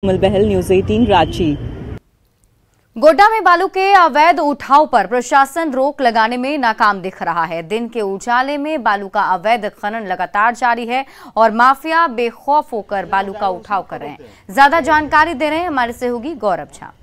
बहल, news 18 Ranchi. Godda में बालू के अवैध उठाव पर प्रशासन रोक लगाने में नाकाम दिख रहा है। दिन के उजाले में बालू का अवैध खनन लगातार जारी है और माफिया बेखौफ होकर बालू का उठाव कर रहे हैं। ज्यादा जानकारी दे रहे हैं हमारे सहयोगी गौरव झा।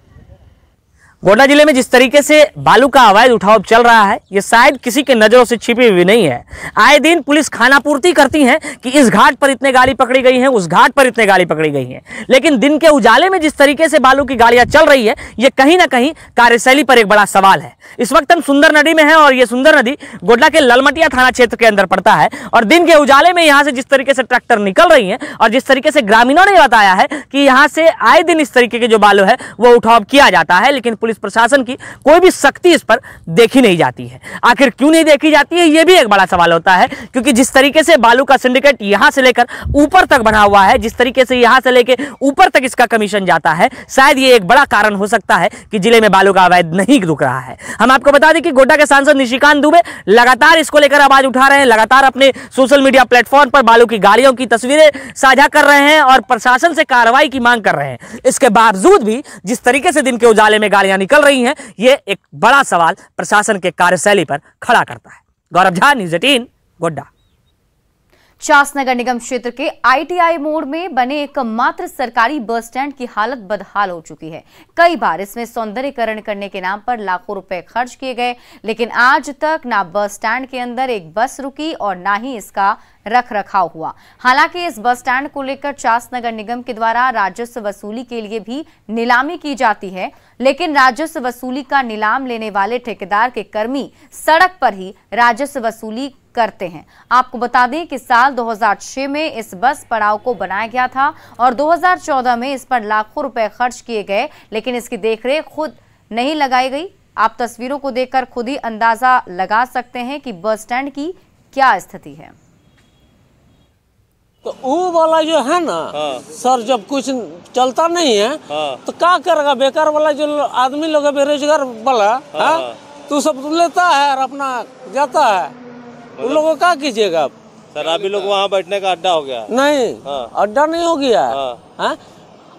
गोड्डा जिले में जिस तरीके से बालू का अवैध उठाव चल रहा है, ये शायद किसी के नजरों से छिपी हुई नहीं है। आए दिन पुलिस खानापूर्ति करती है कि इस घाट पर इतने गाड़ी पकड़ी गई हैं, उस घाट पर इतने गाड़ी पकड़ी गई हैं, लेकिन दिन के उजाले में जिस तरीके से बालू की गाड़ियां चल रही है, ये कहीं ना कहीं कार्यशैली पर एक बड़ा सवाल है। इस वक्त हम सुंदर नदी में हैं और ये सुंदर नदी गोड्डा के ललमटिया थाना क्षेत्र के अंदर पड़ता है और दिन के उजाले में यहाँ से जिस तरीके से ट्रैक्टर निकल रही है और जिस तरीके से ग्रामीणों ने बताया है कि यहाँ से आए दिन इस तरीके के जो बालू है वो उठाव किया जाता है, लेकिन पुलिस प्रशासन की कोई भी सख्ती इस पर देखी नहीं जाती है। आखिर क्यों नहीं देखी जाती है, ये भी एक बड़ा सवाल होता है, क्योंकि जिस तरीके से बालू का सिंडिकेट यहां से लेकर ऊपर तक बना हुआ है, जिस तरीके से यहां से लेकर ऊपर तक इसका कमीशन जाता है, शायद ये एक बड़ा कारण हो सकता है कि जिले में बालू का अवैध नहीं रुक रहा है। हम आपको बता दें कि गोड्डा के सांसद निशिकांत दुबे लगातार इसको लेकर आवाज उठा रहे हैं, लगातार अपने सोशल मीडिया प्लेटफॉर्म पर बालू की गाड़ियों की तस्वीरें साझा कर रहे हैं और प्रशासन से कार्रवाई की मांग कर रहे हैं। इसके बावजूद भी जिस तरीके से दिन के उजाले में गाड़ियां निकल रही हैं, ये एक बड़ा सवाल प्रशासन के कार्यशैली पर खड़ा करता है। गौरव झा, न्यूज़ 18 गोड्डा। चास नगर निगम क्षेत्र के ITI मोड़ में बने एकमात्र सरकारी बस स्टैंड की हालत बदहाल हो चुकी है। कई बार इसमें सौंदर्यीकरण करने के नाम पर लाखों रुपए खर्च किए गए, लेकिन आज तक ना बस स्टैंड के अंदर एक बस रुकी और ना ही इसका रख रखाव हुआ। हालांकि इस बस स्टैंड को लेकर चास नगर निगम के द्वारा राजस्व वसूली के लिए भी नीलामी की जाती है, लेकिन राजस्व वसूली का नीलाम लेने वाले ठेकेदार के कर्मी सड़क पर ही राजस्व वसूली करते हैं। आपको बता दें कि साल 2006 में इस बस पड़ाव को बनाया गया था और 2014 में इस पर लाखों रुपए खर्च किए गए, लेकिन इसकी देखरेख खुद नहीं लगाई गई। आप तस्वीरों को देखकर खुद ही अंदाजा लगा सकते हैं कि बस स्टैंड की क्या स्थिति है। तो वो वाला जो है ना, सर, जब कुछ चलता नहीं है तो क्या करेगा? बेकार वाला जो आदमी लोग है, बेरोजगार वाला, तो सब लेता है और अपना जाता है। उन लोगों को क्या कीजिएगा? सर अभी लोग वहाँ बैठने का अड्डा हो गया। नहीं, अड्डा नहीं हो गया है।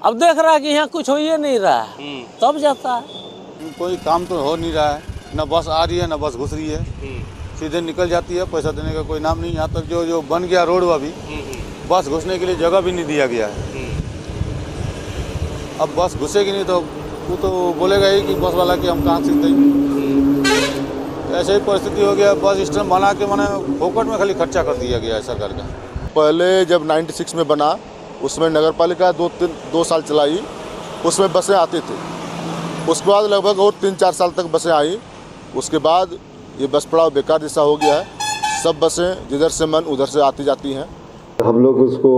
अब देख रहा है कि यहाँ कुछ हो ही नहीं रहा है, तब जाता है। कोई काम तो हो नहीं रहा है, न बस आ रही है न बस घुस रही है, सीधे निकल जाती है, पैसा देने का कोई नाम नहीं। यहाँ तक जो बन गया रोड, वो भी बस घुसने के लिए जगह भी नहीं दिया गया है। अब बस घुसेगी नहीं तो वो तो बोलेगा ही कि बस वाला कि हम कहाँ से देंगे। ऐसे ही परिस्थिति हो गया। बस स्टैंड बना के मैंने फोकट में खाली खर्चा कर दिया गया ऐसा करके। पहले जब 96 में बना, उसमें नगर पालिका 2 साल चलाई, उसमें बसें आती थी। उसके बाद लगभग और 3-4 साल तक बसें आई। उसके बाद ये बस पड़ाव बेकार जैसा हो गया है। सब बसें जिधर से मन उधर से आती जाती हैं। हम लोग उसको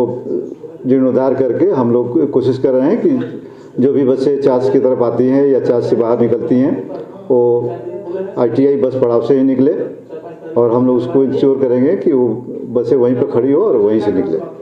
जीर्णोद्धार करके हम लोग कोशिश कर रहे हैं कि जो भी बसें चास की तरफ आती हैं या चास से बाहर निकलती हैं, वो ITI बस पड़ाव से ही निकले और हम लोग उसको इंश्योर करेंगे कि वो बसें वहीं पर खड़ी हो और वहीं से निकले।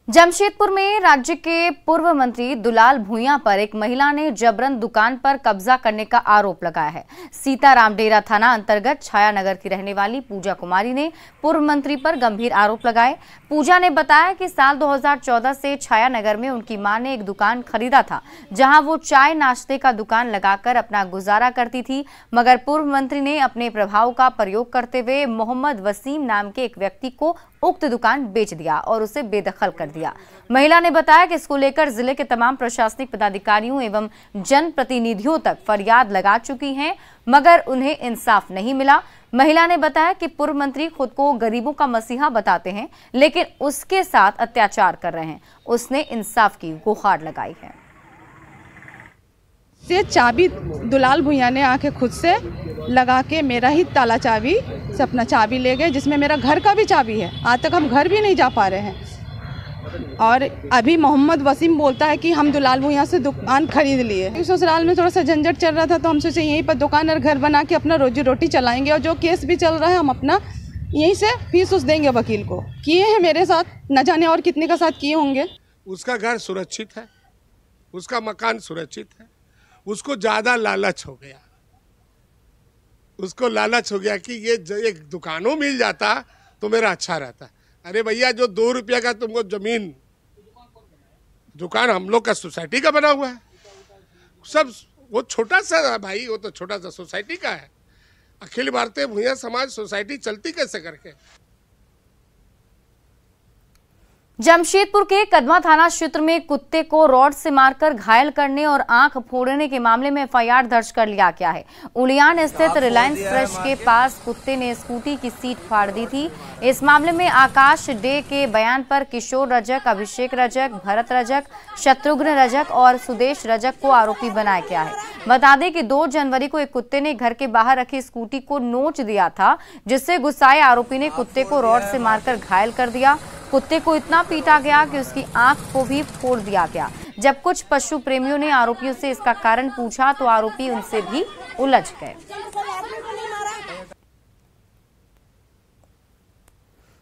जमशेदपुर में राज्य के पूर्व मंत्री दुलाल भुइयां पर एक महिला ने जबरन दुकान पर कब्जा करने का आरोप लगाया है। सीताराम डेरा थाना अंतर्गत छाया नगर की रहने वाली पूजा कुमारी ने पूर्व मंत्री पर गंभीर आरोप लगाए। पूजा ने बताया कि साल 2014 से छाया नगर में उनकी मां ने एक दुकान खरीदा था, जहां वो चाय नाश्ते का दुकान लगाकर अपना गुजारा करती थी, मगर पूर्व मंत्री ने अपने प्रभाव का प्रयोग करते हुए मोहम्मद वसीम नाम के एक व्यक्ति को उक्त दुकान बेच दिया और उसे बेदखल कर दिया। महिला ने बताया कि इसको लेकर जिले के तमाम प्रशासनिक पदाधिकारियों एवं जनप्रतिनिधियों तक फरियाद लगा चुकी हैं, मगर उन्हें इंसाफ नहीं मिला। महिला ने बताया कि पूर्व मंत्री खुद को गरीबों का मसीहा बताते हैं, लेकिन उसके साथ अत्याचार कर रहे हैं। उसने इंसाफ की गुहार लगाई है। से चाबी दुलाल भुइयां ने आके खुद से लगा के मेरा ही ताला चाबी से अपना चाबी ले गए, जिसमें मेरा घर का भी चाबी है। आज तक हम घर भी नहीं जा पा रहे हैं। और अभी मोहम्मद वसीम बोलता है कि हम दुलाल भुइयां से दुकान खरीद लिए। ससुराल में थोड़ा सा झंझट चल रहा था, तो हम सोचे यहीं पर दुकान और घर बना के अपना रोजी रोटी चलाएंगे, और जो केस भी चल रहा है हम अपना यहीं से फीस उस देंगे वकील को। किए हैं मेरे साथ, न जाने और कितने का साथ किए होंगे। उसका घर सुरक्षित है, उसका मकान सुरक्षित है, उसको ज़्यादा लालच हो गया। उसको लालच हो गया कि ये एक दुकानों मिल जाता तो मेरा अच्छा रहता। अरे भैया, जो 2 रुपये का तुमको जमीन दुकान हम लोग का सोसाइटी का बना हुआ है, सब वो छोटा सा भाई, वो तो छोटा सा सोसाइटी का है। अखिल भारतीय भूया समाज सोसाइटी चलती कैसे करके। जमशेदपुर के कदमा थाना क्षेत्र में कुत्ते को रॉड से मारकर घायल करने और आंख फोड़ने के मामले में एफआईआर दर्ज कर लिया गया है। उलियान स्थित रिलायंस फ्रेश के पास कुत्ते ने स्कूटी की सीट फाड़ दी थी। इस मामले में आकाश डे के बयान पर किशोर रजक, अभिषेक रजक, भरत रजक, शत्रुघ्न रजक और सुदेश रजक को आरोपी बनाया गया है। बता दें कि 2 जनवरी को एक कुत्ते ने घर के बाहर रखी स्कूटी को नोच दिया था, जिससे गुस्साए आरोपी ने कुत्ते को रॉड से मारकर घायल कर दिया। कुत्ते को इतना पीटा गया कि उसकी आंख को भी फोड़ दिया गया। जब कुछ पशु प्रेमियों ने आरोपियों से इसका कारण पूछा तो आरोपी उनसे भी उलझ गए।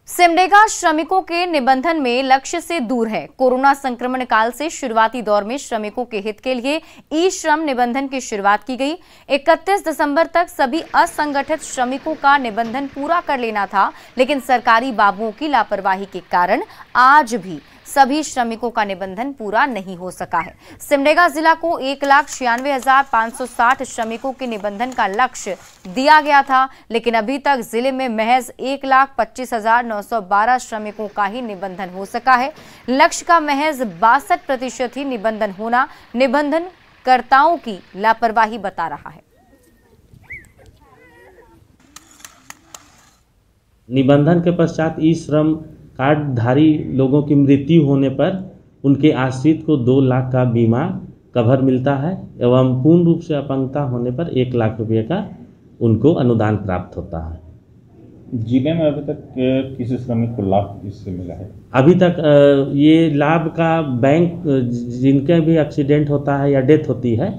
सिमडेगा श्रमिकों के निबंधन में लक्ष्य से दूर है। कोरोना संक्रमण काल से शुरुआती दौर में श्रमिकों के हित के लिए ई श्रम निबंधन की शुरुआत की गई। 31 दिसंबर तक सभी असंगठित श्रमिकों का निबंधन पूरा कर लेना था, लेकिन सरकारी बाबुओं की लापरवाही के कारण आज भी सभी श्रमिकों का निबंधन पूरा नहीं हो सका है। सिमडेगा जिला को 1,96,560 श्रमिकों के निबंधन का लक्ष्य दिया गया था, लेकिन अभी तक जिले में महज 1,25,912 श्रमिकों का ही निबंधन हो सका है। लक्ष्य का महज 62% ही निबंधन होना निबंधनकर्ताओं की लापरवाही बता रहा है। निबंधन के पश्चात ई श्रम कार्डधारी लोगों की मृत्यु होने पर उनके आश्रित को 2 लाख का बीमा कवर मिलता है एवं पूर्ण रूप से अपंगता होने पर 1 लाख रुपये का उनको अनुदान प्राप्त होता है। जिले में अभी तक किसी श्रमिक को लाभ इससे मिला है? अभी तक ये लाभ का बैंक, जिनके भी एक्सीडेंट होता है या डेथ होती है,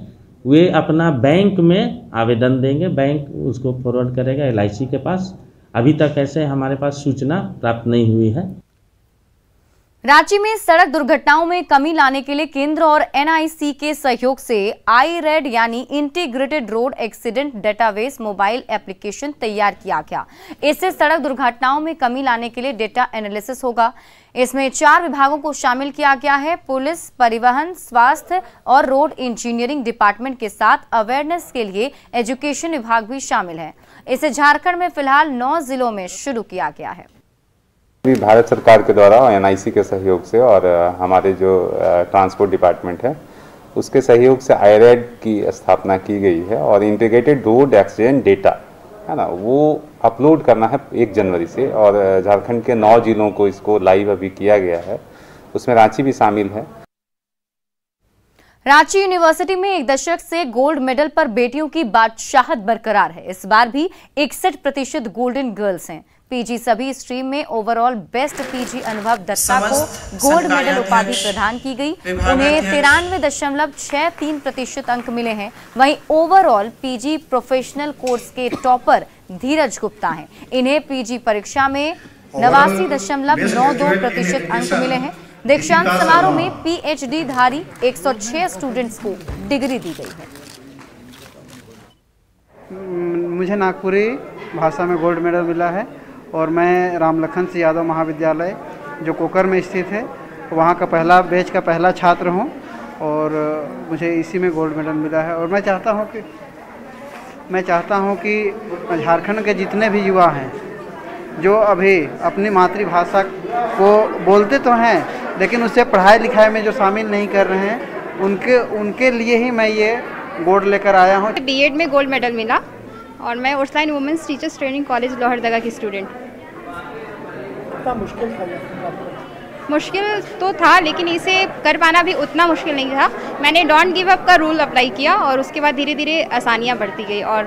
वे अपना बैंक में आवेदन देंगे, बैंक उसको फॉरवर्ड करेगा LIC के पास। अभी तक ऐसे हमारे पास सूचना प्राप्त नहीं हुई है। रांची में सड़क दुर्घटनाओं में कमी लाने के लिए केंद्र और NIC के सहयोग से IRED यानी integrated road accident database mobile application तैयार किया गया। इससे सड़क दुर्घटनाओं में कमी लाने के लिए डेटा एनालिसिस होगा। इसमें 4 विभागों को शामिल किया गया है। पुलिस, परिवहन, स्वास्थ्य और रोड इंजीनियरिंग डिपार्टमेंट के साथ अवेयरनेस के लिए एजुकेशन विभाग भी शामिल है। इसे झारखंड में फिलहाल 9 जिलों में शुरू किया गया है। भारत सरकार के द्वारा NIC के सहयोग से और हमारे जो ट्रांसपोर्ट डिपार्टमेंट है उसके सहयोग से IRED की स्थापना की गई है और इंटीग्रेटेड रोड एक्सीडेंट डेटा है ना, वो अपलोड करना है 1 जनवरी से और झारखंड के 9 जिलों को इसको लाइव अभी किया गया है, उसमें रांची भी शामिल है। रांची यूनिवर्सिटी में 1 दशक से गोल्ड मेडल पर बेटियों की बादशाहत बरकरार है। इस बार भी 61% गोल्डन गर्ल्स हैं। PG सभी स्ट्रीम में ओवरऑल बेस्ट PG अनुभव दत्ता को गोल्ड मेडल उपाधि प्रदान की गई। उन्हें 93.63% अंक मिले हैं। वहीं ओवरऑल PG प्रोफेशनल कोर्स के टॉपर धीरज गुप्ता हैं। इन्हें PG परीक्षा में 89.92% अंक मिले हैं। दीक्षांत समारोह में PhD धारी 106 स्टूडेंट्स को डिग्री दी गई है। मुझे नागपुरी भाषा में गोल्ड मेडल मिला है और मैं रामलखन सिंह यादव महाविद्यालय जो कोकर में स्थित है वहाँ का पहला बैच का पहला छात्र हूँ और मुझे इसी में गोल्ड मेडल मिला है। और मैं चाहता हूँ कि झारखंड के जितने भी युवा हैं जो अभी अपनी मातृभाषा को बोलते तो हैं लेकिन उससे पढ़ाई लिखाई में जो शामिल नहीं कर रहे हैं उनके लिए ही मैं ये गोल्ड लेकर आया हूँ। B.Ed में गोल्ड मेडल मिला और मैं Ursuline women's teachers training college Lohardaga की स्टूडेंट। मुश्किल तो था लेकिन इसे कर पाना भी उतना मुश्किल नहीं था। मैंने डोंट गिव अप का रूल अप्लाई किया और उसके बाद धीरे धीरे आसानियाँ बढ़ती गई और